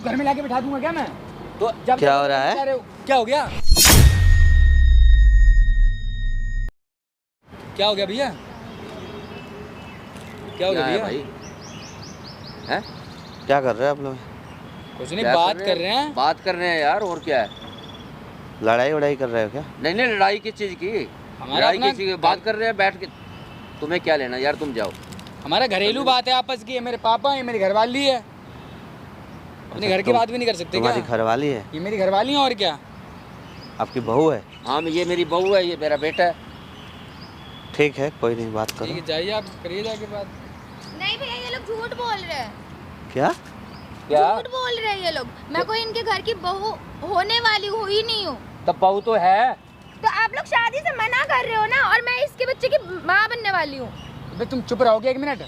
घर में लाके बिठा दूंगा क्या मैं? तो जब क्या हो रहा है? क्या हो गया? क्या हो गया भैया? क्या हो गया भैया? भाई हैं? क्या कर रहे हैं आप लोग? कुछ नहीं, बात कर रहे हैं। बात कर रहे हैं यार, और क्या है? लड़ाई वड़ाई कर रहे हो क्या? नहीं नहीं, लड़ाई किस चीज़ की? हमारा लड़ाई अपना किस चीज़ की? बात कर रहे हैं बैठ के। तुम्हें क्या लेना यार, तुम जाओ। हमारा घरेलू बात है आपस की। मेरे पापा है, मेरी घरवाली है। अपने घर की बात भी नहीं कर सकते क्या? तुम्हारी घरवाली है? ये मेरी घरवाली है और क्या? आपकी बहू है? हाँ, ये मेरी बहू है, ये मेरा बेटा है। ठीक है, कोई नहीं, बात ठीक है, करो। जाइए आप, करिए जाके बात। नहीं भैया, ये लोग झूठ बोल रहे हैं। क्या? क्या? झूठ बोल रहे हैं ये लोग। मैं कोई इनके घर की बहू होने वाली हूँ ही नहीं हूँ। तो बहू तो है। तो आप लोग शादी से मना कर रहे हो ना, और मैं इसके बच्चे की माँ बनने वाली हूँ। अबे तुम चुप रहोगे एक मिनट?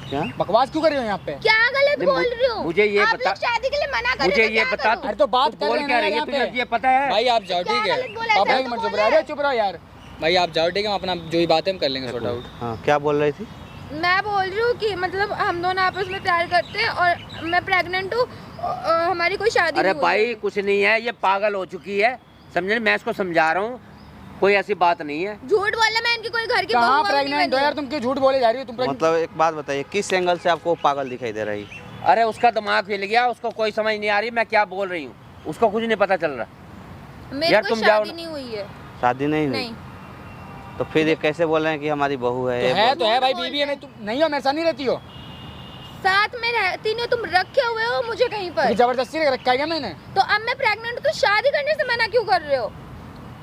क्या बकवास क्यों कर रहे हो यहाँ पे? क्या गलत नहीं, बोल रही हूँ? मुझे ये आप बता- लोग शादी के लिए मना कर मुझे रहे हो, ये तो क्या बता करूं? अरे तो बात तू कर बोल रहे क्या हैं रही ना है, यहाँ तुझे पे। ये पता है? भाई आप जाओ, क्या ठीक है। गलत बोला है? पापा सही एक तो मिनट चुप बोल रहो। रहे अरे चुप रहो यार। भाई आप जाओ, ठीक है, हम अपना जो भी बात है हम कर लेंगे सॉर्ट आउट। हाँ, क्या बोल रही थी? मैं बोल रही हूँ कि मतलब हम दोनों आपस में प्यार करते हैं और मैं प्रेग्नेंट हूँ। हमारी कोई शादी अरे नहीं हुई भाई है। कुछ नहीं है, ये पागल हो चुकी है, समझे? मैं इसको समझा रहा हूँ, कोई ऐसी बात नहीं है। झूठ बोला, मैं इनकी कोई घर की कहाँ बहू नहीं प्रेग्नेंट हो बनी। यार? तुम क्यों झूठ बोले जा रही हो? तुम pregnant- मतलब एक बात बताइए, किस एंगल से आपको पागल दिखाई दे रही? अरे उसका दिमाग हिल गया, उसको कोई समझ नहीं आ रही मैं क्या बोल रही हूँ, उसको कुछ नहीं पता चल रहा। मेरी यार कोई तुम जाओ शादी ना। नहीं हुई है। शादी नहीं हुई? नहीं। तो फिर ये कैसे बोल रहे हैं कि हमारी बहू है? तो है भाई, बीवी है। मैं तुम नहीं हो, मेरे साथ नहीं रहती हो? साथ में रहती नहीं, तुम रखे हुए हो मुझे कहीं पर। फिर जबरदस्ती रखा है क्या मैंने? तो अब मैं प्रेग्नेंट हूँ, तो शादी करने से मना क्यों कर रहे हो?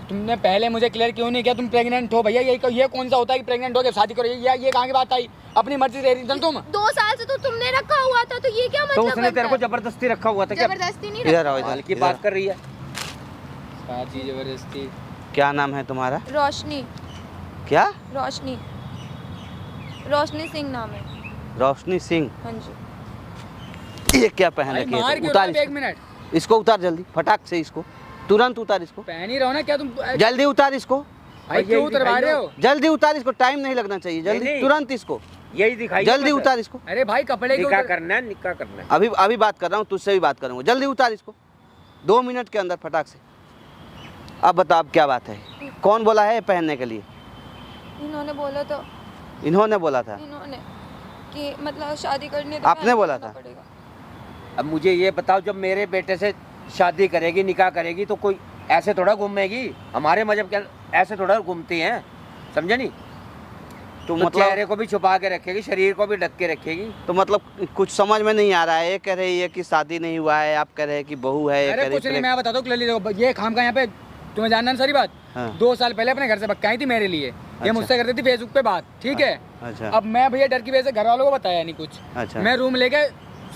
तुमने पहले मुझे क्लियर क्यों नहीं किया तुम प्रेग्नेंट हो? भैया ये कौन सा होता है कि प्रेग्नेंट हो के शादी करो? ये कहाँ की बात आई? अपनी मर्जी से रह रही थी तुम। 2 साल से तो तुमने रखा हुआ था, तो ये क्या तो मतलब उसने तेरे को बनता है? जबरदस्ती रखा हुआ था क्या? जबरदस्ती नहीं इधर आओ, रखा। इधर की बात कर रही है। शादी जबरदस्ती? क्या नाम है तुम्हारा? रोशनी। क्या? रोशनी। रोशनी सिंह नाम है। रोशनी सिंह। हाँ जी। ये क्या पहन भाई रखी है? मार तुम? क्यों उतार रहा है? एक इसको। मिनट, इसको उतार जल्दी, फटाक से इसको, तुरंत उतार इसको, पहन ही रहो ना क्या तुम? जल्दी उतार इसको, भाई क्यों उतरवा रहे हो? जल्दी उतार इसको, टाइम नहीं लगना चाहिए, जल्दी नहीं। तुरंत इसको, यही दिखाई जल्दी उतार इसको। अरे भाई कपड़े क्यों निकाह उतर- करना है, निकाह करना है। अभी अभी बात कर रहा हूँ, तुझसे भी बात करूँगा, जल्दी उतार इसको, 2 मिनट के अंदर फटाक से। अब बताओ, अब क्या बात है? कौन बोला है पहनने के लिए? इन्होंने बोला तो, इन्होंने बोला था? इन्होंने कि मतलब शादी करनी है तो आपने पहन बोला लेना था? पड़ेगा। अब मुझे ये बताओ, जब मेरे बेटे से शादी करेगी, निकाह करेगी, तो कोई ऐसे थोड़ा घूमेगी? हमारे मजहब के ऐसे थोड़ा घूमती हैं, समझे नहीं? तो तो मतलब चेहरे को भी छुपा के रखेगी, शरीर को भी ढक के रखेगी। तो मतलब कुछ समझ में नहीं आ रहा है। ये कह रही है कि शादी नहीं हुआ है, आप कह रहे हैं कि बहू है, ये अरे कह रही कुछ नहीं, मैं बताता हूँ क्लियरली। देखो ये खाम का यहाँ पे तुम्हें जानना है सारी बात। हाँ। 2 साल पहले अपने घर से भक्काई थी मेरे लिए। ये अच्छा। मुझसे करती थी फेसबुक पे बात, ठीक है? अच्छा। अब मैं भैया डर की वजह से घर वालों को बताया नहीं कुछ। अच्छा। मैं रूम लेके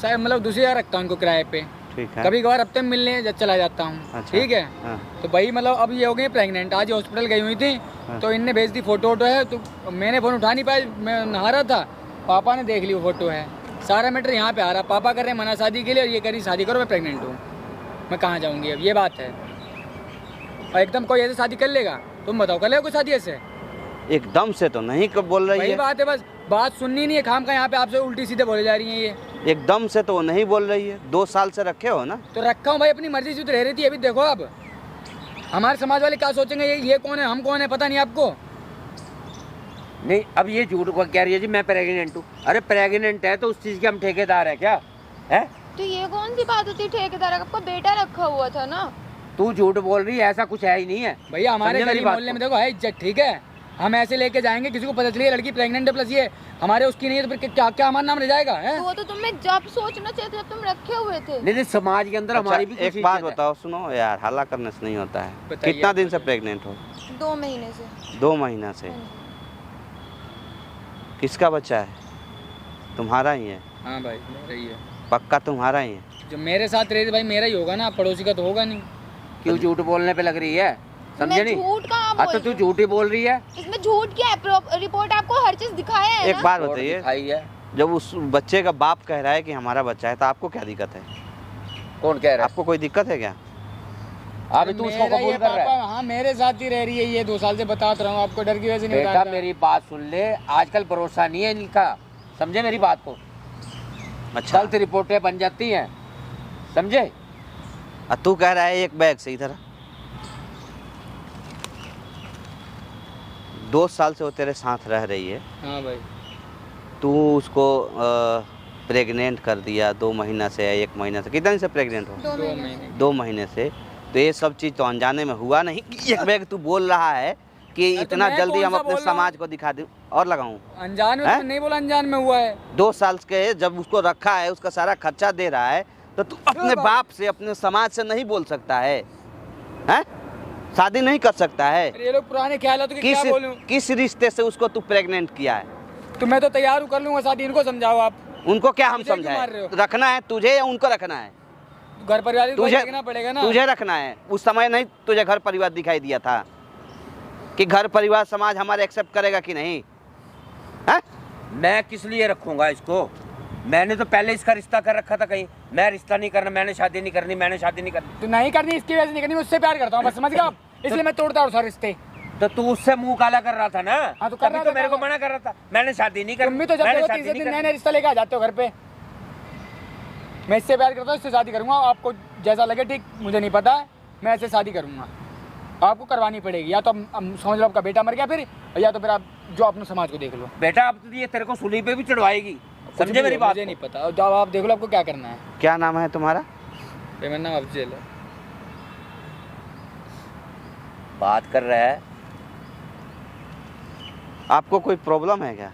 मतलब दूसरी जगह रखता हूँ उनको किराए पे। ठीक है। कभी कभार हफ्ते में मिलने चला जाता हूँ, अच्छा। ठीक है? हाँ। तो भाई मतलब अब ये हो गई प्रेग्नेंट। आज हॉस्पिटल गई हुई थी, हाँ। तो इनने भेज दी फोटो वोटो है। तो मैंने फ़ोन उठा नहीं पाया, मैं नहा रहा था, पापा ने देख ली वो फोटो है। सारा मैटर यहाँ पे आ रहा, पापा कर रहे हैं मना शादी के लिए, और ये करी शादी करो, मैं प्रेग्नेंट हूँ, मैं कहाँ जाऊँगी? अब ये बात है। और एकदम कोई ऐसे शादी कर लेगा? तुम बताओ, कर लेगा कोई शादी ऐसे? एकदम से तो नहीं कब बोल रही वही है, बात है, बस बात सुननी नहीं है खाम का। यहाँ पे आपसे उल्टी सीधे बोले जा रही हैं ये। एकदम से तो वो नहीं बोल रही है। 2 साल से रखे हो ना? तो रखा हूँ भाई, अपनी मर्जी से तो रह रही थी। अभी देखो, अब हमारे समाज वाले क्या सोचेंगे, ये कौन है, हम कौन है, पता नहीं आपको? नहीं, अब ये झूठ को कह रही है जी मैं प्रेग्नेंट हूँ। अरे प्रेग्नेंट है तो उस चीज़ के हम ठेकेदार है क्या? है? तो ये कौन सी बात होती है? ठेकेदार आपका बेटा रखा हुआ था ना। तू झूठ बोल रही है, ऐसा कुछ है ही नहीं है भैया हमारे समझे मेरी गली बात मोहल्ले को? में देखो है इज्जत, ठीक है? हम ऐसे लेके जाएंगे, किसी को पता चलिए लड़की प्रेग्नेंट है प्लस ये हमारे उसकी नहीं है, तो फिर क्या क्या हमारा नाम रह जाएगा? है तो वो तो तुम्हें जब सोचना चाहिए था, जब तुम रखे हुए थे। नहीं नहीं, समाज के अंदर हमारी भी अच्छा, कुछ एक बात इज्जत है। बताओ, सुनो यार, हल्ला करने से नहीं होता है। बताइए कितना आप दिन से प्रेग्नेंट हो? 2 महीने से। 2 महीना से। किसका बच्चा है? तुम्हारा ही है? हाँ भाई मेरा ही है। पक्का तुम्हारा ही है? जो मेरे साथ रहे भाई मेरा ही होगा ना, पड़ोसी का तो होगा नहीं। क्यों झूठ बोलने पे लग रही है, समझे मैं नहीं? झूठ कहाँ अच्छा बोल तू रही हूँ? झूठ ही बोल रही है। इसमें झूठ क्या है? रिपोर्ट आपको हर चीज दिखाया है एक ना? बात और बताइए, दिखाई है। जब उस बच्चे का बाप कह रहा है कि हमारा बच्चा है, तो आपको क्या दिक्कत है? कौन कह रहा है? आपको कोई दिक्कत है क्या? अभी तू उसको मेरा कबूल ये कर रहा है? पापा, हाँ मेरे साथ ही रह रही है ये 2 साल से, बताता रहा हूँ आपको, डर की वजह से नहीं बता बेटा रहा। मेरी बात सुन ले, आजकल भरोसा नहीं है इनका, समझे मेरी बात को? अच्छा। गलत रिपोर्टें बन जाती हैं। समझे? तू कह रहा है एक बैग से इधर 2 साल से वो तेरे साथ रह रही है। हाँ भाई। तू उसको प्रेग्नेंट कर दिया 2 महीना से या 1 महीना से, कितने दिन से प्रेग्नेंट हो? 2 2 महीने। महीने। 2 महीने से। तो ये सब चीज़ तो अनजाने में हुआ नहीं। एक बैग तू बोल रहा है कि तो इतना मैं जल्दी कौन हम सा अपने बोल रहा हूँ? समाज को दिखा दूँ और लगाऊं? अनजान में हैं? तो नहीं बोला, अनजान में हुआ है। 2 साल के जब उसको रखा है, उसका सारा खर्चा दे रहा है, तो तू अपने बाप से, अपने समाज से नहीं बोल सकता है? हैं? शादी नहीं कर सकता है? अरे ये लोग पुराने ख्याल तो क्या बोलूं? किस रिश्ते से उसको तू प्रेग्नेंट किया है? तो मैं तो तैयार हूँ, कर लूंगा शादी। इनको समझाओ आप। उनको क्या हम मुझे क्यों मार रहे समझाएं? हो? रखना है तुझे या उनको रखना है? घर परिवार को तुझे देखना पड़ेगा ना। तुझे रखना है। उस समय नहीं तुझे घर परिवार दिखाई दिया था कि घर परिवार समाज हमारे एक्सेप्ट करेगा कि नहीं? हैं? मैं किस लिए रखूंगा इसको? मैंने तो पहले इसका रिश्ता कर रखा था कहीं। मैं रिश्ता नहीं करना, मैंने शादी नहीं करनी, मैंने शादी नहीं करनी। तो नहीं करनी इसकी वजह से नहीं करनी, मैं उससे प्यार करता हूँ बस, समझ गया आप? इसलिए मैं तोड़ता हूँ सारे रिश्ते। तो तू उससे मुंह काला कर रहा था ना? हाँ, तो कर तभी रहा तो था, मेरे को कर मना कर रहा था, मैंने शादी नहीं तुम करनी। भी तो जब मैंने देखो शादी तीसरे नहीं दिन करनी। नए रिश्ता लेके आ जाते हो घर पे। मैं इससे प्यार करता हूँ, इससे शादी करूंगा। आपको जैसा लगे ठीक, मुझे नहीं पता है, मैं ऐसे शादी करूंगा। आपको करवानी पड़ेगी, या तो हम समझ लो आपका बेटा मर गया फिर, या तो फिर आप जो अपने समाज को देख लो। बेटा अब तो ये तेरे को सूली पे भी चढ़वाएगी, समझे मेरी बात? मुझे नहीं पता, जब आप देख लो आपको क्या करना है। क्या नाम है तुम्हारा? मेरा नाम अफजल है। बात कर रहा है। आपको कोई प्रॉब्लम है क्या?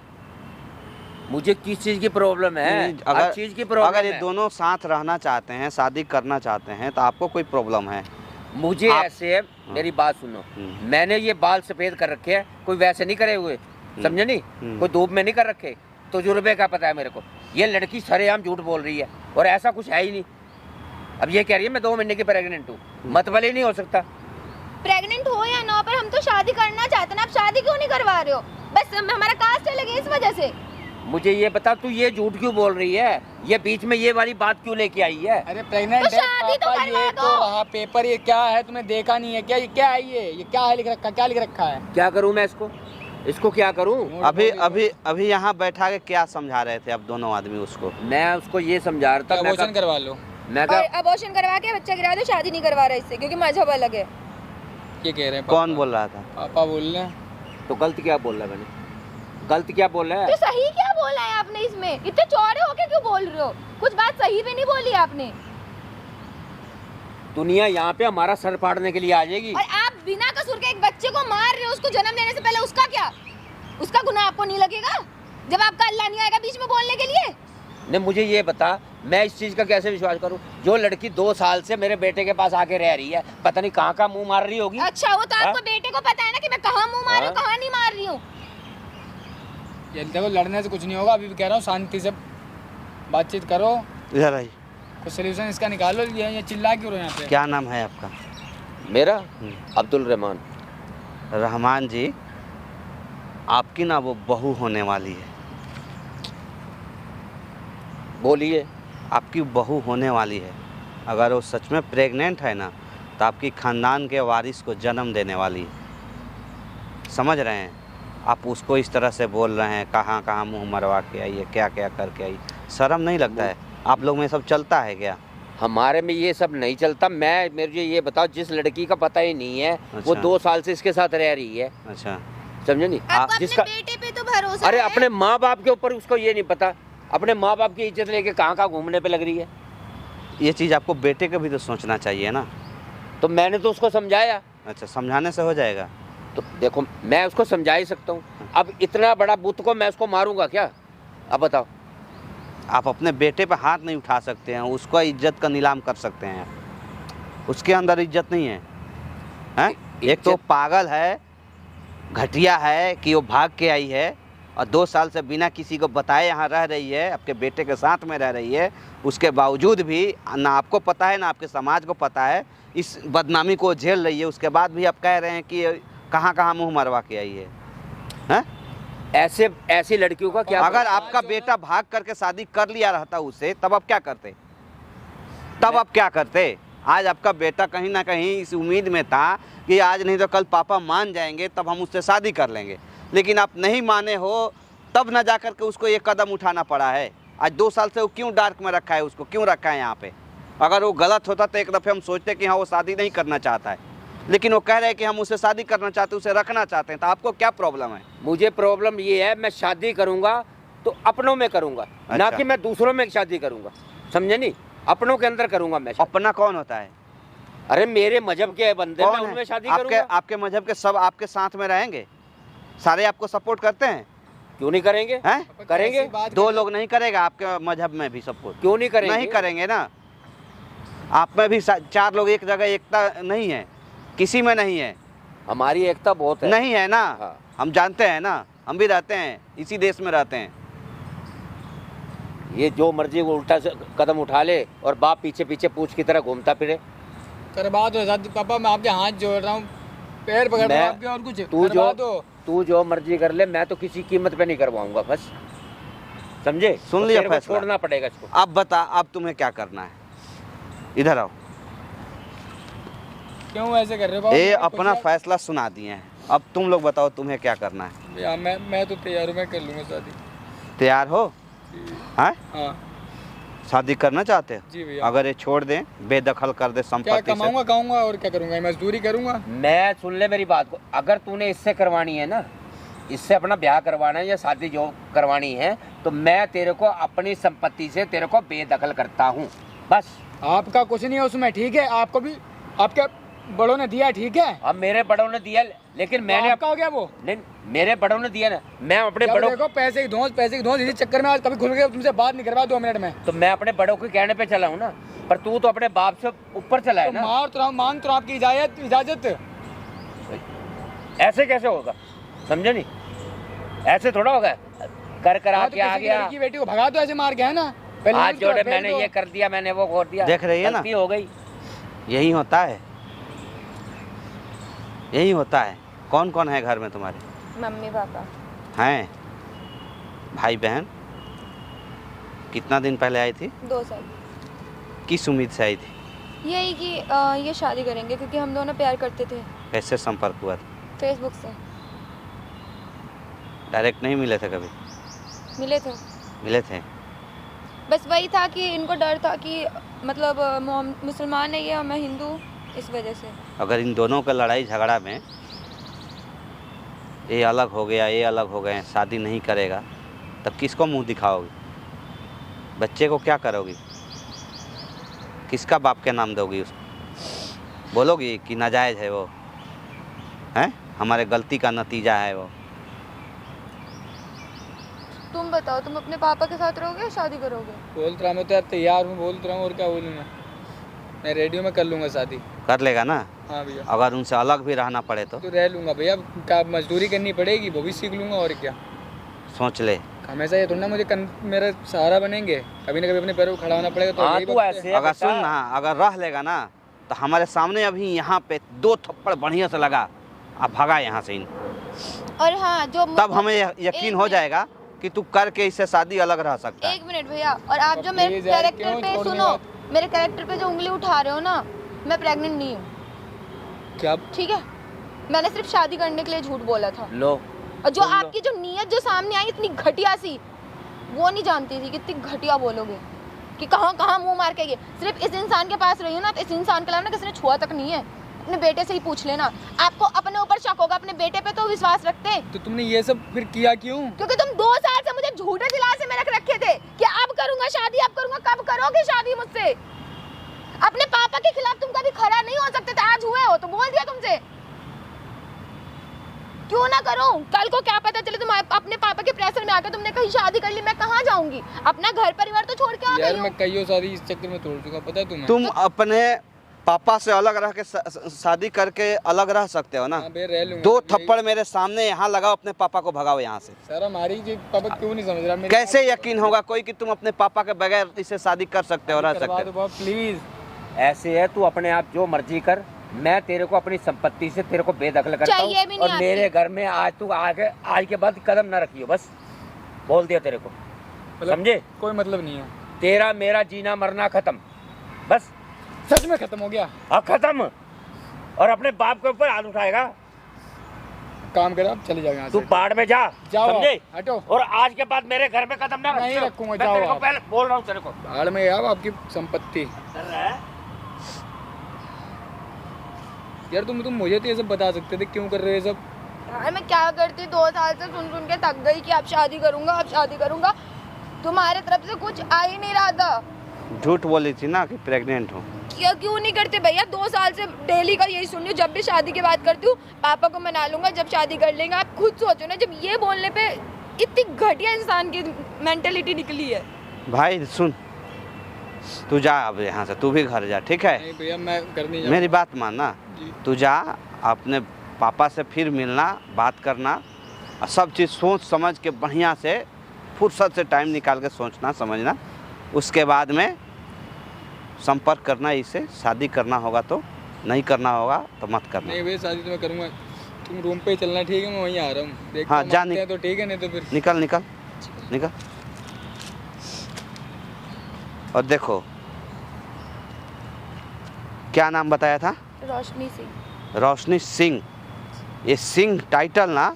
मुझे किस चीज की प्रॉब्लम है? हर चीज की प्रॉब्लम अगर ये है। दोनों साथ रहना चाहते हैं, शादी करना चाहते हैं, तो आपको कोई प्रॉब्लम है? मुझे ऐसे, मेरी बात सुनो, मैंने ये बाल सफेद कर रखे हैं, कोई वैसे नहीं करे हुए, समझे नहीं? कोई धूप में नहीं कर रखे, तजुर्बे का पता है मेरे को। ये लड़की सरेआम झूठ बोल रही है और ऐसा कुछ है ही नहीं। अब ये कह रही है मैं 2 महीने की प्रेग्नेंट हूँ, मतलब ही नहीं हो सकता। प्रेग्नेंट हो या ना, पर हम तो शादी करना चाहते हैं। आप शादी क्यों नहीं करवा रहे हो? बस हमारा कास्ट अलग है, इस वजह से। मुझे ये बता, तू ये झूठ क्यों बोल रही है? ये बीच में ये वाली बात क्यों लेके आई है? अरे प्रेग्नेंट तो है शादी तो पापा, करवा ये दो। तो रहा पेपर। ये क्या है, तुमने देखा नहीं है क्या? ये क्या है? ये क्या है लिख रखा? क्या लिख रखा है? क्या करूँ मैं इसको क्या करूँ? अभी यहाँ बैठा के क्या समझा रहे थे आप दोनों आदमी उसको? मैं उसको ये समझा रहा था, अबॉर्शन करवा लो। मैं और अबॉर्शन करवा के बच्चा गिरा दो, शादी नहीं करवा रहा इससे, क्योंकि मजहब अलग है। ये कह रहे हैं कौन बोल रहा था? पापा बोल रहे हैं। तो गलत क्या बोल रहा है? मैंने गलत क्या बोल रहा तो है? सही क्या बोला है आपने इसमें? इतने चौड़े होके क्यों बोल रहे हो? कुछ बात सही भी नहीं बोली आपने। दुनिया यहाँ पे हमारा सर फाड़ने के लिए आ जाएगी। और आप बिना कसूर के एक बच्चे को मार रहे हो, उसको जन्म देने से पहले। उसका क्या? उसका गुनाह आपको नहीं लगेगा जब आपका अल्लाह नहीं आएगा बीच में बोलने के लिए? नहीं, मुझे ये बता, मैं इस चीज का कैसे विश्वास करूं? जो लड़की 2 साल से मेरे बेटे के पास आके रह रही है, पता नहीं कहाँ मुंह मार रही होगी। अच्छा, वो तो हाँ? आपको बेटे को पता है ना कि मैं कहाँ मुंह मार रही हूँ, हाँ? कहाँ नहीं मार रही हूँ। ये देखो, लड़ने से कुछ नहीं होगा। अभी भी कह रहा हूँ, शांति से बातचीत करो, इधर आइए। कुछ सोल्यूशन इसका निकालो। ये चिल्ला क्यों रहे हो यहाँ पे? क्या नाम है आपका? मेरा अब्दुल रहमान। रहमान जी, आपकी ना वो बहू होने वाली है। बोलिए। आपकी बहू होने वाली है। अगर वो सच में प्रेग्नेंट है ना, तो आपकी खानदान के वारिस को जन्म देने वाली है। समझ रहे हैं? आप उसको इस तरह से बोल रहे हैं, कहाँ कहाँ मुंह मरवा के आई है, क्या क्या करके आई। शर्म नहीं लगता है? आप लोग में सब चलता है क्या? हमारे में ये सब नहीं चलता। मुझे ये बताओ, जिस लड़की का पता ही नहीं है, वो अच्छा। 2 साल से इसके साथ रह रही है, अच्छा, समझे नहीं? आपको अपने जिसका बेटे पे तो भरोसा अरे है। अपने माँ बाप के ऊपर उसको ये नहीं पता, अपने माँ बाप की इज्जत लेके कहाँ घूमने पे लग रही है। ये चीज़ आपको बेटे का भी तो सोचना चाहिए ना। तो मैंने तो उसको समझाया। अच्छा, समझाने से हो जाएगा? तो देखो, मैं उसको समझा ही सकता हूँ। अब इतना बड़ा बुत को मैं उसको मारूंगा क्या? अब बताओ। आप अपने बेटे पे हाथ नहीं उठा सकते हैं, उसको इज्जत का नीलाम कर सकते हैं। उसके अंदर इज्जत नहीं है, हैं? एक तो पागल है, घटिया है कि वो भाग के आई है, और 2 साल से बिना किसी को बताए यहाँ रह रही है, आपके बेटे के साथ में रह रही है। उसके बावजूद भी ना आपको पता है ना आपके समाज को पता है, इस बदनामी को झेल रही है। उसके बाद भी आप कह रहे हैं कि कहाँ कहाँ मुँह मरवा के आई है, हैं? ऐसी लड़कियों का क्या? अगर आपका बेटा भाग करके शादी कर लिया रहता उसे, तब आप क्या करते? तब आप क्या करते? आज आपका बेटा कहीं ना कहीं इस उम्मीद में था कि आज नहीं तो कल पापा मान जाएंगे, तब हम उससे शादी कर लेंगे। लेकिन आप नहीं माने हो, तब न जा कर के उसको ये कदम उठाना पड़ा है। आज 2 साल से वो क्यों डार्क में रखा है? उसको क्यों रखा है यहाँ पे? अगर वो गलत होता तो एक दफ़े हम सोचते कि हाँ वो शादी नहीं करना चाहता है, लेकिन वो कह रहे हैं कि हम उसे शादी करना चाहते हैं, उसे रखना चाहते हैं। तो आपको क्या प्रॉब्लम है? मुझे प्रॉब्लम ये है, मैं शादी करूंगा तो अपनों में करूंगा, ना अच्छा। कि मैं दूसरों में शादी करूंगा, समझे नहीं? अपनों के अंदर करूंगा मैं शादी। अपना कौन होता है? अरे मेरे मजहब के बंदे, मैं कौन उनमें है? शादी आपके करूंगा। आपके मजहब के सब आपके साथ में रहेंगे? सारे आपको सपोर्ट करते हैं? क्यों नहीं करेंगे? हैं? करेंगे। दो लोग नहीं करेगा आपके मजहब में भी सपोर्ट? क्यों नहीं करेंगे? नहीं करेंगे ना। आप में भी चार लोग एक जगह एकता नहीं है, किसी में नहीं है। हमारी एकता बहुत है। नहीं है ना। हाँ। हम जानते हैं ना, हम भी रहते हैं इसी देश में रहते हैं। ये जो मर्जी वो उल्टा से कदम उठा ले और बाप पीछे पीछे पूछ की तरह घूमता फिरे। करवा दो शादी पापा, मैं आपके हाथ जोड़ रहा हूँ, पैर पकड़ रहा हूँ आपके, और कुछ करवा दो। तू जो मर्जी कर ले, मैं तो किसी कीमत पे नहीं करवाऊंगा, बस समझे? सुन तो लिया तेरे को फैसला? छोड़ना पड़ेगा इसको। अब बता, अब तुम्हें क्या करना है? इधर आओ। क्यों ऐसे कर रहे हो पापा? ये कुछ अपना है? फैसला सुना दिए हैं, अब तुम लोग बताओ तुम्हें क्या करना है? भैया मैं तो तैयार हूँ, मैं कर लूँगा शादी। तैयार हो? हैं? हाँ शादी करना चाहते हो? जी भैया। अगर ये छोड़ दें, बेदखल कर दे क्या संपत्ति से, कमाऊंगा खाऊंगा और क्या करूंगा? मजदूरी करूंगा। मैं सुन ले मेरी बात को, अगर तूने इससे करवानी है ना, इससे अपना ब्याह करवाना है या शादी जो करवानी है, तो मैं तेरे को अपनी संपत्ति से तेरे को बेदखल करता हूँ, बस। आपका कुछ नहीं है उसमें, ठीक है? आपको भी आपके बड़ों ने दिया, ठीक है? अब मेरे बड़ों ने दिया, लेकिन मैंने आपका हो गया वो। नहीं, मेरे बड़ों ने दिया ना, मैं अपने जब बड़ों देखो पैसे की धौंस इसी चक्कर में आज कभी खुल गया, तुमसे बात नहीं करवा 2 मिनट में। तो मैं अपने बड़ों के कहने पे चला हूँ ना, पर तू तो अपने बाप से ऊपर चला है तो ना। मार तो रहा हूं, मांग तो रहा हूं आपकी इजाजत। ऐसे कैसे होगा, समझे नहीं? ऐसे थोड़ा होगा, कर करा हाँ, तो के आ किसी की गया, लड़की बेटी को भगा तो ऐसे मार के, है ना? पहले हाथ यूज करो, जोड़े, फिर मैंने दो। ये कर दिया, मैंने वो कर दिया। देख रही है ना? गलती हो गई। यही होता है, यही होता है। कौन कौन है घर में तुम्हारे? Mummy papa. हैं? भाई बहन? कितना दिन पहले आई थी? 2 साल। किस उम्मीद से आई थी? यही कि ये शादी करेंगे, क्योंकि हम दोनों प्यार करते थे। कैसे संपर्क हुआ था? फेसबुक से डायरेक्ट नहीं मिले थे कभी? मिले थे। मिले थे। बस वही था कि इनको डर था कि मतलब मुसलमान है ये और मैं हिंदू, इस वजह से। अगर इन दोनों का लड़ाई झगड़ा में ये अलग हो गया, ये अलग हो गए, शादी नहीं करेगा, तब किसको मुंह दिखाओगी? बच्चे को क्या करोगी? किसका बाप के नाम दोगी उसको? बोलोगी कि नाजायज़ है वो, हैं? हमारे गलती का नतीजा है वो। तुम बताओ, तुम अपने पापा के साथ रहोगे या शादी करोगे? बोल तो रहा मैं तो यार तैयार हूँ, बोल तो रहा हूँ, और क्या बोलूँ मैं रेडियो में कर लूँगा शादी। कर लेगा ना? हाँ भैया। अगर उनसे अलग भी रहना पड़े तो रह लूँगा भैया, क्या मजदूरी करनी पड़ेगी, वो भी सीख लूँगा, और क्या। सोच ले। हमेशा ये थोड़ा ना मुझे मेरा सहारा बनेंगे, कभी ना कभी अपने पैरों को खड़ा होना पड़ेगा। तो हाँ, यही तू वक्त है। ऐसे है अगर बेटा। सुन ना, अगर रह लेगा ना, तो हमारे सामने अभी यहाँ पे 2 थप्पड़ बढ़िया से लगा, आप भगा यहाँ से इन, और हाँ, जो तब हमें यकीन हो जाएगा कि तू करके इससे शादी अलग रह सकता है। 1 मिनट भैया, और आप जो मेरे प्लीज यार, कैरेक्टर क्यों पे छोड़ने सुनो, बात? मेरे कैरेक्टर पे जो उंगली उठा रहे हो ना, मैं प्रेग्नेंट नहीं हूँ, क्या? ठीक है? मैंने सिर्फ शादी करने के लिए झूठ बोला था। लो, और जो सुन लो। आपकी जो नीयत जो सामने आई इतनी घटिया सी, वो नहीं जानती थी कि इतनी घटिया बोलोगे, कि कहाँ कहाँ मुंह मार के गए। सिर्फ इस इंसान के पास रही हो ना, तो इस इंसान के अलावा ना किसी ने छुआ तक नहीं है। अपने बेटे से ही पूछ लेना, आपको अपने ऊपर शक होगा, अपने बेटे पे तो विश्वास रखते। तो तुमने ये सब फिर किया क्यों? क्योंकि तुम 2 साल से मुझे झूठे दिलासे में रख रखे थे कि अब करूंगा शादी, अब करूंगा। कब करोगे शादी मुझसे? अपने पापा के खिलाफ तुम कभी खड़ा नहीं हो सकते थे, आज हुए हो तो बोल दिया तुमसे। क्यों ना करूं? कल को क्या पता चले तुम अपने पापा के प्रेशर में आकर तुमने कहीं शादी कर ली, मैं कहाँ जाऊंगी? अपना घर परिवार तो छोड़ के आ यार गई मैं हूँ। कईयों शादी इस चक्कर में तोड़ चुका, पता है तुम्हें? तुम अपने पापा से अलग रह के शादी करके अलग रह सकते हो ना? हाँ बे, रह लूंगा। 2 थप्पड़ मेरे सामने यहाँ लगाओ, अपने पापा को भगाओ यहाँ से। सर हमारी जी पापा क्यों नहीं समझ रहा? मेरी कैसे यकीन होगा कोई कि तुम अपने पापा के बगैर इसे शादी कर सकते हो, रह करवा सकते दो हो? बाप प्लीज। ऐसे है, तू अपने आप जो मर्जी कर, मैं तेरे को अपनी संपत्ति से तेरे को बेदखल करता हूँ। चाहिए भी नहीं और आपकी। मेरे घर में आज तू आगे, आज के बाद कदम ना रखियो, बस बोल दिया तेरे को, मतलब समझे? कोई मतलब नहीं है। तेरा मेरा जीना मरना खत्म, बस। सच में खत्म हो गया? हाँ, खत्म। और अपने बाप के ऊपर हाथ उठाएगा, काम कर, आप चले जाओ यहाँ तू से। बाढ़ में जा, जाओ आप, समझे? हटो। और आज के बाद मेरे घर में कदम ना नहीं रखियो। रखूंगा, मैं जाओ तेरे को आप। पहले बोल रहा हूँ तेरे को। बाढ़ में आओ, आपकी संपत्ति। यार तुम मुझे तो ये सब बता सकते थे, क्यों कर रहे हो ये सब? यार मैं क्या करती, 2 साल से सुन सुन के थक गई कि अब शादी करूंगा, अब शादी करूंगा। तुम्हारे तरफ से कुछ आ ही नहीं रहा था। झूठ बोली थी ना कि प्रेग्नेंट हो। क्यों नहीं करते भैया? 2 साल से डेली का यही सुन रही हूँ, जब भी शादी की बात करती हूँ पापा को मना लूंगा जब शादी कर लेंगे। आप खुद सोचो ना, जब ये बोलने पे इतनी घटिया इंसान की मेंटेलिटी निकली है। भाई सुन, तू जा अब यहाँ से, तू भी घर जा, ठीक है? नहीं भैया मैं घर नहीं मेरी बात मानना, तू जा, अपने पापा से फिर मिलना, बात करना, और सब चीज़ सोच समझ के बढ़िया से फुर्सत से टाइम निकाल के सोचना समझना। उसके बाद में संपर्क करना, इससे शादी करना होगा तो, नहीं करना होगा तो मत करना। नहीं भैया शादी तो मैं करूँगा, तुम रूम पे चलना, ठीक है? मैं वहीं आ रहा हूँ, देखता हाँ, हूँ, जा मानते हैं तो ठीक है, नहीं तो फिर निकल निकल निकल। और देखो, क्या नाम बताया था? रोशनी सिंह। रोशनी सिंह। ये सिंह टाइटल ना,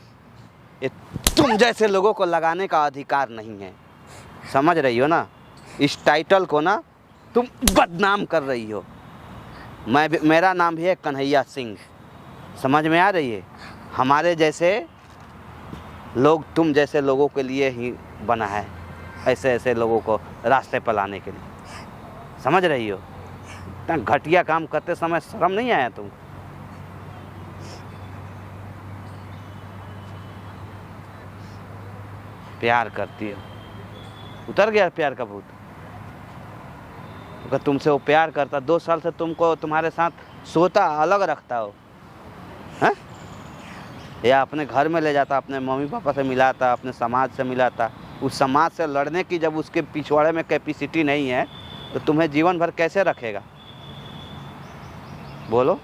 ये तुम जैसे लोगों को लगाने का अधिकार नहीं है, समझ रही हो ना? इस टाइटल को ना तुम बदनाम कर रही हो। मेरा नाम भी है कन्हैया सिंह, समझ में आ रही है? हमारे जैसे लोग, तुम जैसे लोगों के लिए ही बना है, ऐसे ऐसे लोगों को रास्ते पर लाने के लिए, समझ रही हो? इतना घटिया काम करते समय शर्म नहीं आया तुम? प्यार करती हो, उतर गया प्यार का भूत। अगर तुमसे वो प्यार करता, 2 साल से तुमको तुम्हारे साथ सोता, अलग रखता हो, हैं? या अपने घर में ले जाता, अपने मम्मी पापा से मिलाता, अपने समाज से मिलाता। उस समाज से लड़ने की जब उसके पिछवाड़े में कैपेसिटी नहीं है तो तुम्हें जीवन भर कैसे रखेगा? बोलो।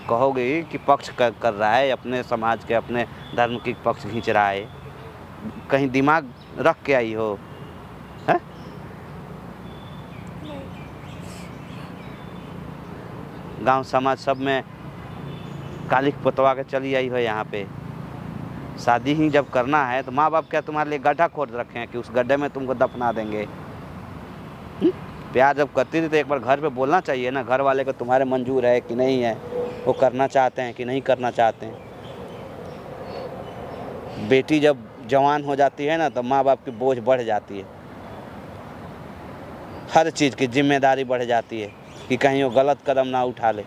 कहोगे कि पक्ष कर रहा है, अपने समाज के, अपने धर्म की पक्ष खींच रहा है, कहीं दिमाग रख के आई हो? है? गांव समाज सब में कालिक पोतवा के चली आई हो। यहाँ पे शादी ही जब करना है तो माँ बाप क्या तुम्हारे लिए गड्ढा खोद रखे हैं कि उस गड्ढे में तुमको दफना देंगे? प्यार जब करती थी तो एक बार घर पे बोलना चाहिए ना, घर वाले को तुम्हारे मंजूर है कि नहीं है, वो करना चाहते हैं कि नहीं करना चाहते हैं। बेटी जब जवान हो जाती है ना तो माँ बाप की बोझ बढ़ जाती है, हर चीज़ की जिम्मेदारी बढ़ जाती है कि कहीं वो गलत कदम ना उठा ले।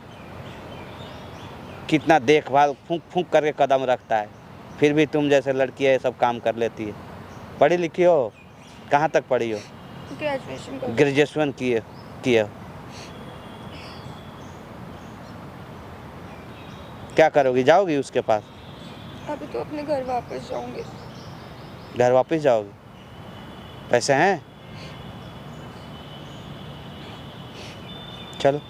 कितना देखभाल फूंक फूंक करके कदम रखता है, फिर भी तुम जैसे लड़की है सब काम कर लेती है। पढ़ी लिखी हो? कहाँ तक पढ़ी हो? ग्रेजुएशन किए हो? क्या करोगी? जाओगी उसके पास? अभी तो अपने घर वापस जाऊंगी। घर वापस जाओगी? पैसे हैं? चलो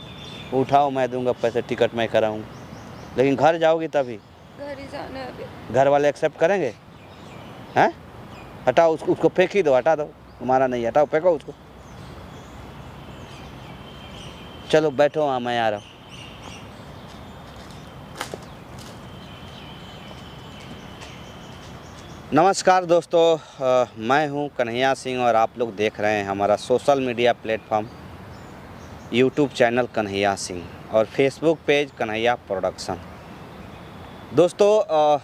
उठाओ, मैं दूंगा पैसे, टिकट मैं कराऊंगा, लेकिन घर जाओगी तभी। घर ही जाना है अभी। घर वाले एक्सेप्ट करेंगे? हैं? हटाओ उसको फेंक ही दो, हटा दो, तुम्हारा नहीं, हटाओ, फेंको उसको। चलो बैठो, हाँ मैं आ रहा हूँ। नमस्कार दोस्तों, मैं हूँ कन्हैया सिंह और आप लोग देख रहे हैं हमारा social media platform YouTube channel Kanhaiya Singh और फेसबुक पेज कन्हैया प्रोडक्शन। दोस्तों,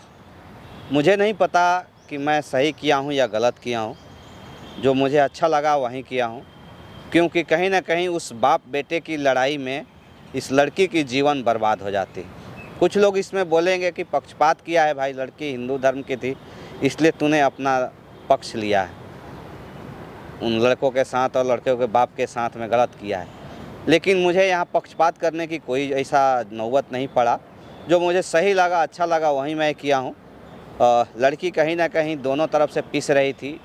मुझे नहीं पता कि मैं सही किया हूँ या गलत किया हूँ, जो मुझे अच्छा लगा वहीं किया हूँ, क्योंकि कहीं ना कहीं उस बाप बेटे की लड़ाई में इस लड़की की जीवन बर्बाद हो जाती। कुछ लोग इसमें बोलेंगे कि पक्षपात किया है, भाई लड़की हिंदू धर्म की थी इसलिए तूने अपना पक्ष लिया है, उन लड़कों के साथ और लड़कों के बाप के साथ में गलत किया है। लेकिन मुझे यहाँ पक्षपात करने की कोई ऐसा नौबत नहीं पड़ा, जो मुझे सही लगा, अच्छा लगा वहीं मैं किया हूँ। लड़की कहीं ना कहीं दोनों तरफ से पिस रही थी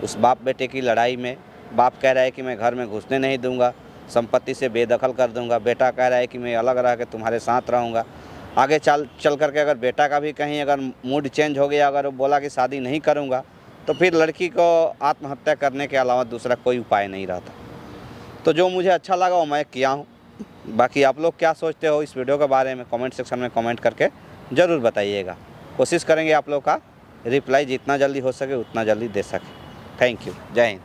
उस बाप बेटे की लड़ाई में। बाप कह रहा है कि मैं घर में घुसने नहीं दूंगा, संपत्ति से बेदखल कर दूंगा। बेटा कह रहा है कि मैं अलग रह के तुम्हारे साथ रहूँगा। आगे चल करके अगर बेटा का भी कहीं अगर मूड चेंज हो गया, अगर वो बोला कि शादी नहीं करूँगा, तो फिर लड़की को आत्महत्या करने के अलावा दूसरा कोई उपाय नहीं रहता। तो जो मुझे अच्छा लगा वो मैं किया हूँ। बाकी आप लोग क्या सोचते हो इस वीडियो के बारे में कमेंट सेक्शन में कमेंट करके ज़रूर बताइएगा। कोशिश करेंगे आप लोग का रिप्लाई जितना जल्दी हो सके उतना जल्दी दे सके। Thank you. जय हिंद।